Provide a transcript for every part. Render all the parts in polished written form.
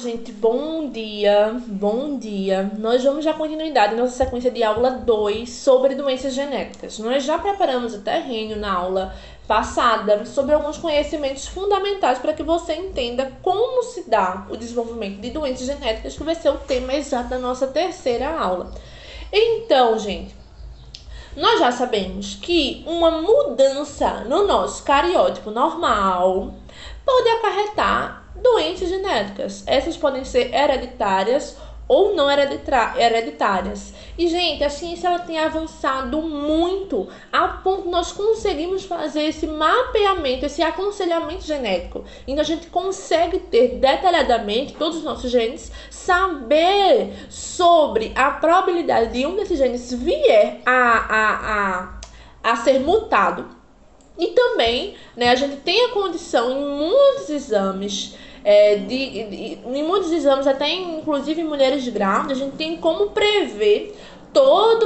gente, bom dia, bom dia. Nós vamos dar continuidade à nossa sequência de aula 2 sobre doenças genéticas. Nós já preparamos o terreno na aula passada sobre alguns conhecimentos fundamentais para que você entenda como se dá o desenvolvimento de doenças genéticas, que vai ser o tema exato da nossa terceira aula. Então, gente, nós já sabemos que uma mudança no nosso cariótipo normal pode acarretar doenças genéticas. Essas podem ser hereditárias ou não hereditárias. E, gente, a ciência ela tem avançado muito a ponto de nós conseguimos fazer esse mapeamento, esse aconselhamento genético. Então, a gente consegue ter detalhadamente todos os nossos genes, saber sobre a probabilidade de um desses genes vier a ser mutado. E também, a gente tem a condição em muitos exames, em muitos exames, até inclusive em mulheres grávidas, a gente tem como prever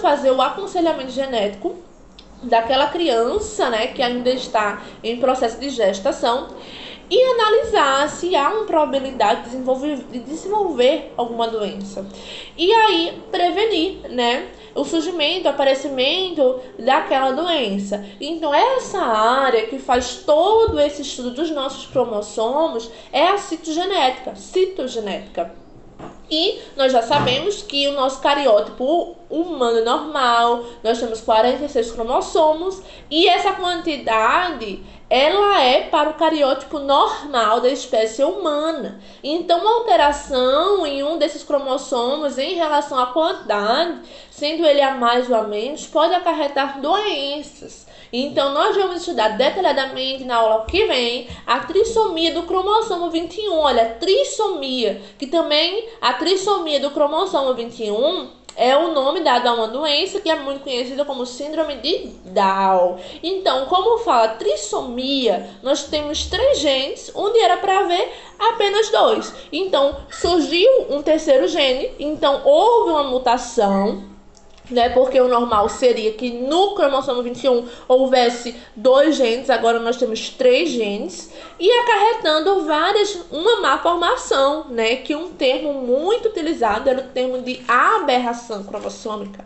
fazer o aconselhamento genético daquela criança, que ainda está em processo de gestação, e analisar se há uma probabilidade de desenvolver alguma doença. E aí, prevenir, o surgimento, o aparecimento daquela doença. Então, essa área que faz todo esse estudo dos nossos cromossomos é a citogenética. E nós já sabemos que o nosso cariótipo humano normal, nós temos 46 cromossomos, e essa quantidade ela é para o cariótipo normal da espécie humana. Então, uma alteração em um desses cromossomos em relação à quantidade, sendo ele a mais ou a menos, pode acarretar doenças. Então, nós vamos estudar detalhadamente na aula que vem a trissomia do cromossomo 21. Olha, trissomia, que também a trissomia do cromossomo 21 é o nome dado a uma doença que é muito conhecida como síndrome de Down. Então, como fala trissomia, nós temos 3 genes, onde era para ver apenas 2. Então, surgiu um terceiro gene, então houve uma mutação, porque o normal seria que no cromossomo 21 houvesse 2 genes, agora nós temos 3 genes, e acarretando uma malformação, que um termo muito utilizado era o termo de aberração cromossômica,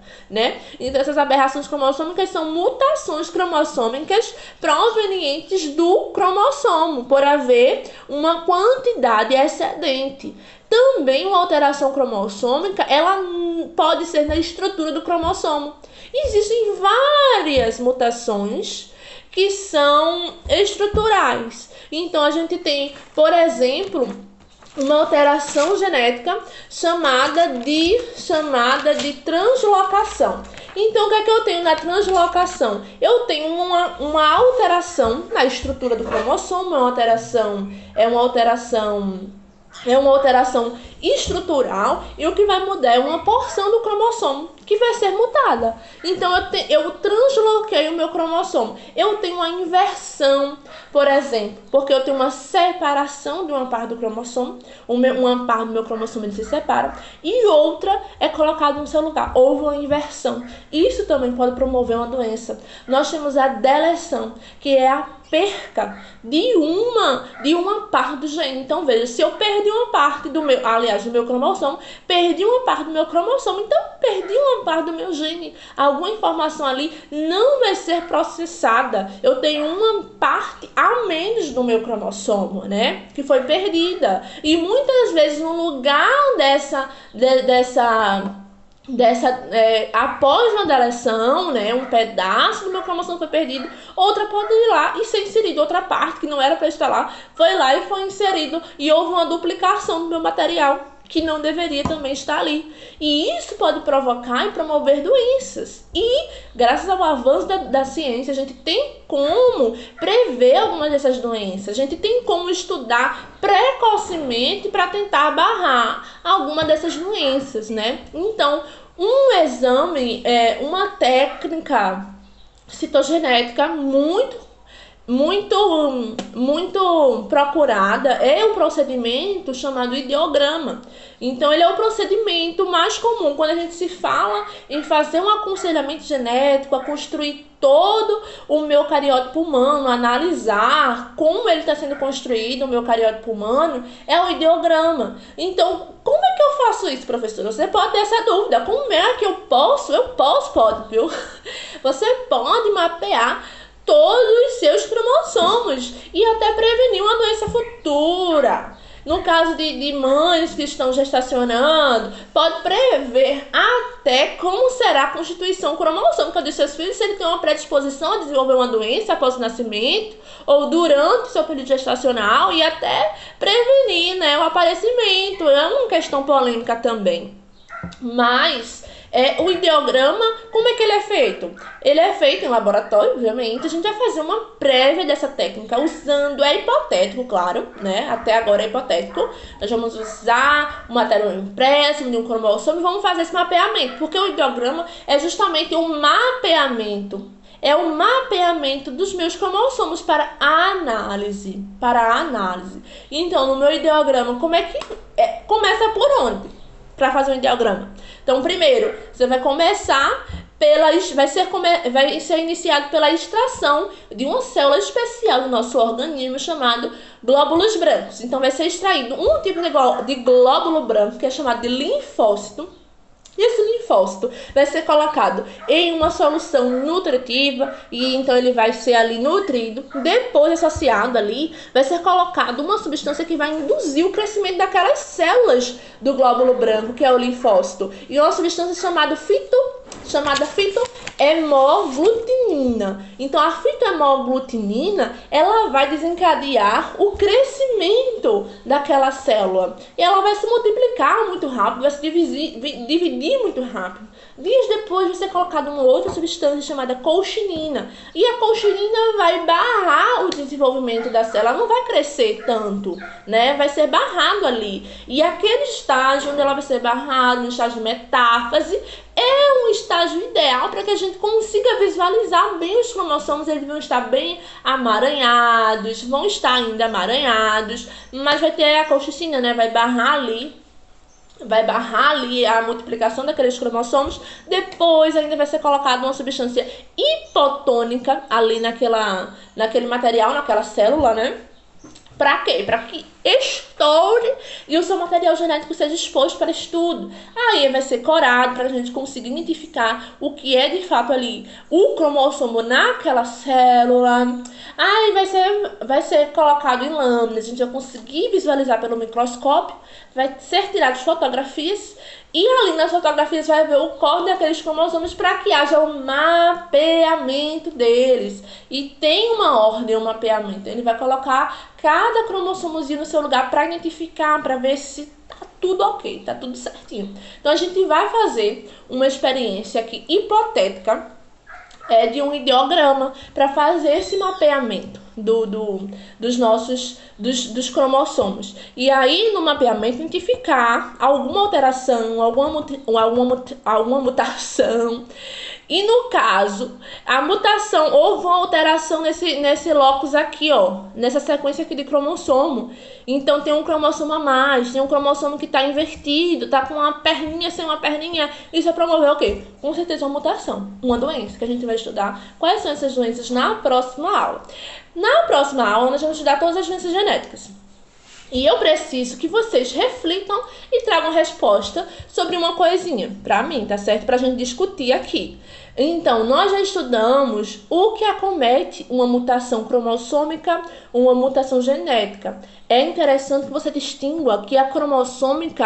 Então, essas aberrações cromossômicas são mutações cromossômicas provenientes do cromossomo, por haver uma quantidade excedente. Também uma alteração cromossômica, ela pode ser na estrutura do cromossomo. Existem várias mutações que são estruturais. Então, a gente tem, por exemplo, uma alteração genética chamada de translocação. Então, o que é que eu tenho na translocação? Eu tenho uma alteração na estrutura do cromossomo, é uma alteração estrutural, e o que vai mudar é uma porção do cromossomo que vai ser mutada. Então, eu transloquei o meu cromossomo. Eu tenho uma inversão, por exemplo, porque eu tenho uma separação de uma parte do cromossomo, uma parte do meu cromossomo ele se separa, e outra é colocada no seu lugar. Houve uma inversão. Isso também pode promover uma doença. Nós temos a deleção, que é a perca de uma parte do gene. Então, veja, se eu perdi uma parte do meu cromossomo, perdi uma parte do meu cromossomo, então perdi uma parte do meu gene. Alguma informação ali não vai ser processada. Eu tenho uma parte a menos do meu cromossomo, que foi perdida. E muitas vezes, no lugar após uma deleção, um pedaço do meu cromossomo foi perdido, outra pode ir lá e ser inserido, outra parte que não era para estar lá, foi lá e foi inserido, e houve uma duplicação do meu material, que não deveria também estar ali. E isso pode provocar e promover doenças. E, graças ao avanço da ciência, a gente tem como prever algumas dessas doenças. A gente tem como estudar precocemente para tentar barrar alguma dessas doenças, Então, um exame, uma técnica citogenética muito muito procurada é o procedimento chamado ideograma. Então, ele é o procedimento mais comum quando a gente se fala em fazer um aconselhamento genético, a construir todo o meu cariótipo humano, analisar como ele está sendo construído, o meu cariótipo humano, é o ideograma. Então, como é que eu faço isso, professor? Você pode ter essa dúvida. Como é que eu posso? Pode, viu? Você pode mapear todos os seus cromossomos e até prevenir uma doença futura. No caso de mães que estão gestacionando, pode prever até como será a constituição cromossômica dos seus filhos, se ele tem uma predisposição a desenvolver uma doença após o nascimento ou durante o seu período gestacional, e até prevenir, né, o aparecimento. É uma questão polêmica também. Mas o ideograma, como é que ele é feito? Ele é feito em laboratório, obviamente. A gente vai fazer uma prévia dessa técnica usando, é hipotético, claro, né? Até agora é hipotético. Nós vamos usar o material impresso de um cromossomo e vamos fazer esse mapeamento, porque o ideograma é justamente um mapeamento. É o mapeamento dos meus cromossomos para análise. Então, no meu ideograma, como é que começa por onde? Para fazer um ideograma. Então, primeiro, você vai começar vai ser iniciado pela extração de uma célula especial do nosso organismo chamado glóbulos brancos. Então, vai ser extraído um tipo de glóbulo branco que é chamado de linfócito. E esse linfócito vai ser colocado em uma solução nutritiva e então ele vai ser ali nutrido. Depois, associado ali, vai ser colocado uma substância que vai induzir o crescimento daquelas células do glóbulo branco, que é o linfócito. E uma substância chamada fitohemoglutinina. Então, a fitohemoglutinina, ela vai desencadear o crescimento daquela célula. E ela vai se multiplicar muito rápido, vai se dividir muito rápido. Dias depois vai ser colocada uma outra substância chamada colchinina. E a colchinina vai barrar o desenvolvimento da célula, ela não vai crescer tanto, né? Vai ser barrado ali. E aquele estágio onde ela vai ser barrada, no estágio de metáfase, é um estágio ideal para que a gente consiga visualizar bem os cromossomos. Eles vão estar bem amaranhados, mas vai ter a colchicina, né? Vai barrar ali a multiplicação daqueles cromossomos. Depois ainda vai ser colocada uma substância hipotônica ali naquele material, naquela célula, né? Para quê? Para que estoure e o seu material genético seja exposto para estudo. Aí vai ser corado para a gente conseguir identificar o que é de fato ali o cromossomo naquela célula. Aí vai ser colocado em lâminas, a gente vai conseguir visualizar pelo microscópio, vai ser tirado fotografias e ali nas fotografias vai ver o código daqueles cromossomos para que haja o mapeamento deles. E tem uma ordem, um mapeamento. Ele vai colocar cada cromossomozinho no seu lugar para identificar, para ver se tá tudo ok, tá tudo certinho. Então, a gente vai fazer uma experiência aqui hipotética de um ideograma para fazer esse mapeamento dos cromossomos. E aí, no mapeamento, identificar alguma alteração, alguma mutação. E no caso, a mutação, houve uma alteração nesse locus aqui, ó, nessa sequência aqui de cromossomo. Então, tem um cromossomo a mais, tem um cromossomo que está invertido, está com uma perninha sem uma perninha. Isso vai promover o quê? Com certeza uma mutação, uma doença, que a gente vai estudar quais são essas doenças na próxima aula. Na próxima aula, nós vamos estudar todas as doenças genéticas. E eu preciso que vocês reflitam e tragam resposta sobre uma coisinha pra mim, tá certo? Pra gente discutir aqui. Então, nós já estudamos o que acomete uma mutação cromossômica, uma mutação genética. É interessante que você distingua que a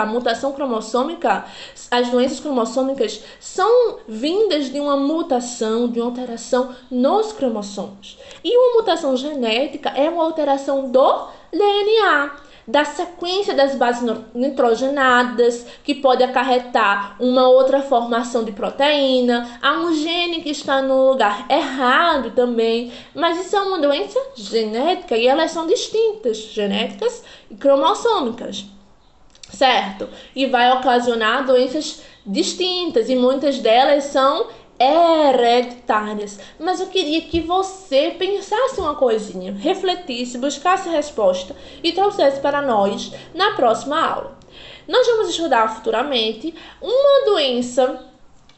mutação cromossômica, as doenças cromossômicas são vindas de uma mutação, de uma alteração nos cromossomos. E uma mutação genética é uma alteração do DNA, da sequência das bases nitrogenadas, que pode acarretar uma outra formação de proteína, há um gene que está no lugar errado também, mas isso é uma doença genética e elas são distintas, genéticas e cromossômicas, certo? E vai ocasionar doenças distintas e muitas delas são hereditárias. Mas eu queria que você pensasse uma coisinha, refletisse, buscasse resposta e trouxesse para nós na próxima aula. Nós vamos estudar futuramente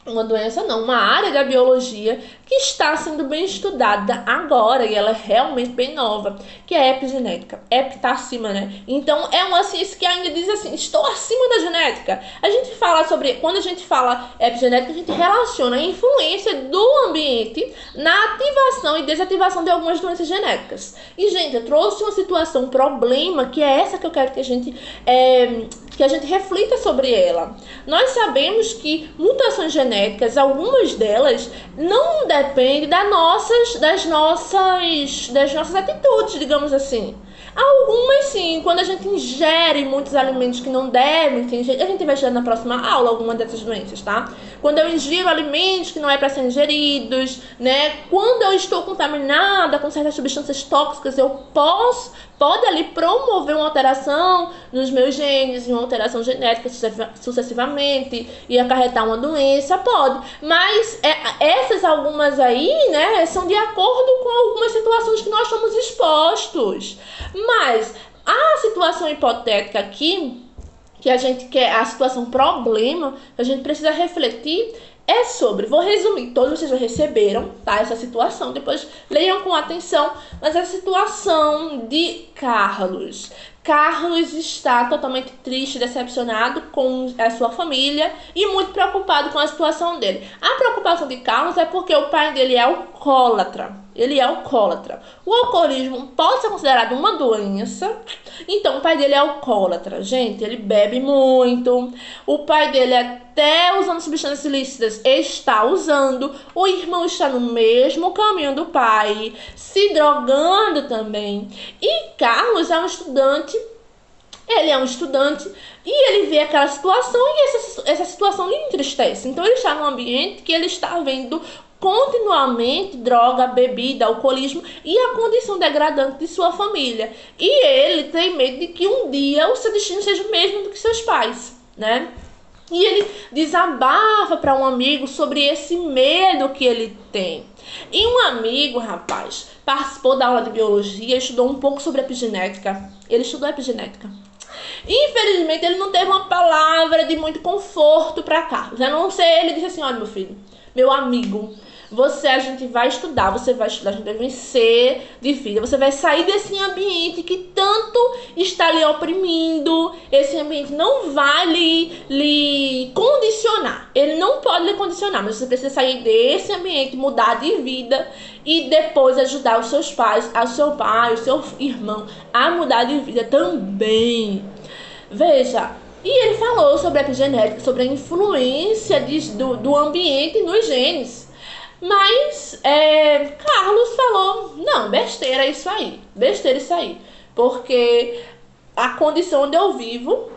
uma área da biologia que está sendo bem estudada agora, e ela é realmente bem nova, que é a epigenética. Epi tá acima, né? Então é uma ciência que ainda diz assim, estou acima da genética. A gente fala sobre, quando a gente fala epigenética, a gente relaciona a influência do ambiente na ativação e desativação de algumas doenças genéticas. E, gente, eu trouxe uma situação, um problema, que é essa que eu quero que a gente reflita sobre ela. Nós sabemos que mutações genéticas, algumas delas, não dependem das nossas atitudes, digamos assim. Algumas sim, quando a gente ingere muitos alimentos que não devem ser ingeridos, a gente vai estudar na próxima aula alguma dessas doenças, tá? Quando eu ingiro alimentos que não é para ser ingeridos, né? Quando eu estou contaminada com certas substâncias tóxicas, pode ali promover uma alteração nos meus genes, uma alteração genética sucessivamente e acarretar uma doença, pode. Mas essas algumas aí, né, são de acordo com algumas situações que nós estamos expostos. Mas a situação hipotética aqui, que a gente quer, a situação problema, que a gente precisa refletir, é sobre, vou resumir, todos vocês já receberam, tá, essa situação, depois leiam com atenção, mas a situação de Carlos. Carlos está totalmente triste, decepcionado com a sua família e muito preocupado com a situação dele. A preocupação de Carlos é porque o pai dele é alcoólatra. Ele é alcoólatra. O alcoolismo pode ser considerado uma doença. Então, o pai dele é alcoólatra. Gente, ele bebe muito. O pai dele, até usando substâncias ilícitas, está usando. O irmão está no mesmo caminho do pai, se drogando também. E Carlos é um estudante. Ele é um estudante e ele vê aquela situação e essa situação lhe entristece. Então, ele está num ambiente que ele está vendo continuamente droga, bebida, alcoolismo e a condição degradante de sua família. E ele tem medo de que um dia o seu destino seja o mesmo do que seus pais, né? E ele desabafa para um amigo sobre esse medo que ele tem. E um amigo, rapaz, participou da aula de biologia, estudou um pouco sobre epigenética. Ele estudou epigenética. Infelizmente, ele não teve uma palavra de muito conforto para Carlos. A não ser ele disse assim, olha, meu filho, meu amigo, a gente vai estudar, a gente vai vencer de vida, você vai sair desse ambiente que tanto está lhe oprimindo, esse ambiente não vai lhe condicionar, ele não pode lhe condicionar, mas você precisa sair desse ambiente, mudar de vida e depois ajudar os seus pais, o seu pai, o seu irmão a mudar de vida também. Veja, e ele falou sobre a epigenética, sobre a influência do ambiente nos genes. Mas Carlos falou, não, besteira isso aí, porque a condição onde eu vivo